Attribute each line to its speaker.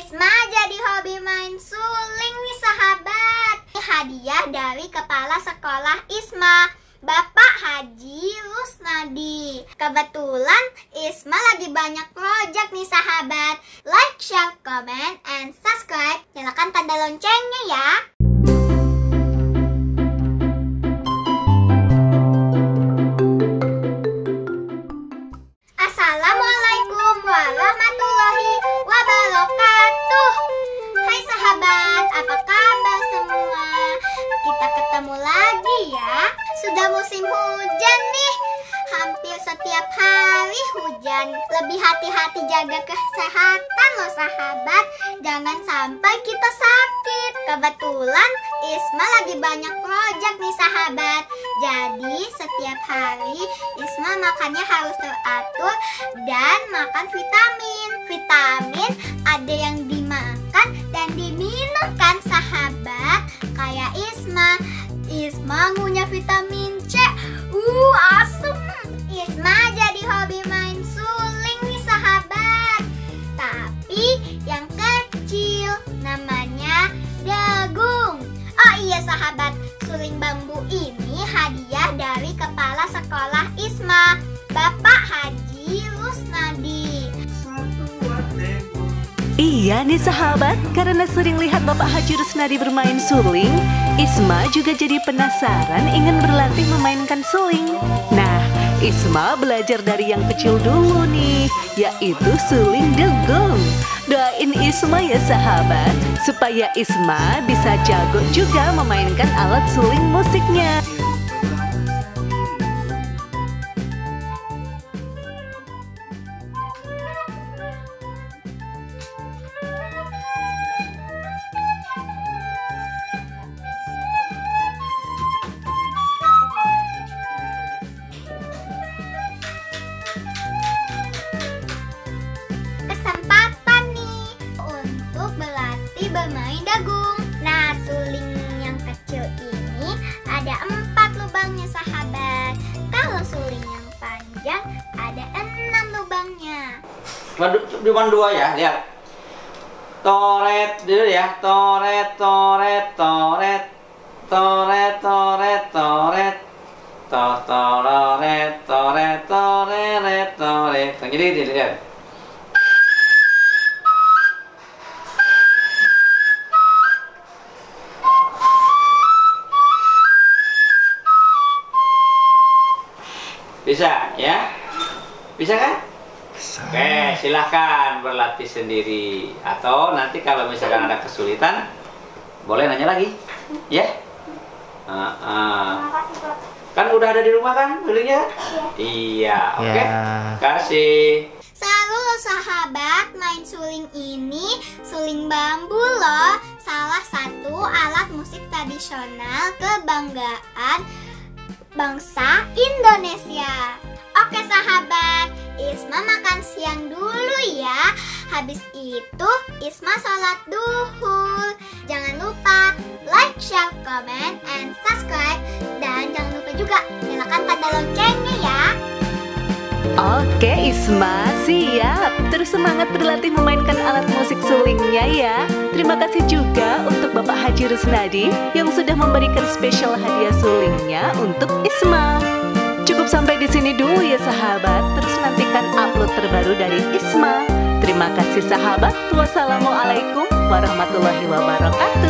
Speaker 1: Isma jadi hobi main suling nih sahabat. Ini hadiah dari kepala sekolah Isma, Bapak Haji Rusnadi. Kebetulan Isma lagi banyak project nih sahabat. Like, share, comment, and subscribe. Nyalakan tanda loncengnya ya. Assalamualaikum warahmatullahi wabarakatuh. Hai sahabat, apa kabar semua? Kita ketemu lagi ya. Sudah musim hujan nih. Hampir setiap hari hujan. Lebih hati-hati jaga kesehatan loh sahabat. Jangan sampai kita sakit. Kebetulan Isma lagi banyak project nih sahabat. Jadi setiap hari Isma makannya harus teratur dan makan vitamin. Vitamin ada yang dimakan dan diminum kan sahabat. Kayak Isma ngunyah vitamin C. Asem. Isma jadi hobi main suling nih sahabat. Tapi yang kecil namanya dagung. Oh iya sahabat, suling bambu ini hadiah dari kepala sekolah Isma, Bapak Haji Rusnadi.
Speaker 2: Iya nih sahabat, karena sering lihat Bapak Haji Rusnadi bermain suling, Isma juga jadi penasaran ingin berlatih memainkan suling. Nah, Isma belajar dari yang kecil dulu nih, yaitu suling dagung. Doain Isma ya sahabat, supaya Isma bisa jago juga memainkan alat suling musiknya.
Speaker 1: Kesempatan nih untuk berlatih bermain dagung. Nah, suling yang kecil ini ada 4 lubangnya sahabat. Kalau suling yang panjang ada 6 lubangnya.
Speaker 3: Cuma 2 ya, lihat. Toret dulu ya, toret, toret, toret, toret, toret, toret, toret, toret, toret, toret. Jadi lihat. Bisa ya? Bisa kan? Bisa. Oke, silahkan berlatih sendiri. Atau nanti kalau misalkan ada kesulitan, boleh nanya lagi, ya? Kan udah ada di rumah kan, sulingnya? Iya, oke. Kasih.
Speaker 1: Seru loh sahabat, main suling ini suling bambu loh. Salah satu alat musik tradisional kebanggaan bangsa Indonesia. Oke sahabat, Isma makan siang dulu ya. Habis itu Isma sholat duhur. Jangan lupa like, share, comment, and subscribe. Dan jangan lupa juga nyalakan tanda loncengnya ya.
Speaker 2: Oke Isma, siap. Terus semangat berlatih memainkan alat musik sulingnya ya. Terima kasih juga untuk Bapak Haji Rusnadi yang sudah memberikan spesial hadiah sulingnya untuk Isma. Cukup sampai di sini dulu ya sahabat. Terus nantikan upload terbaru dari Isma. Terima kasih sahabat. Wassalamualaikum warahmatullahi wabarakatuh.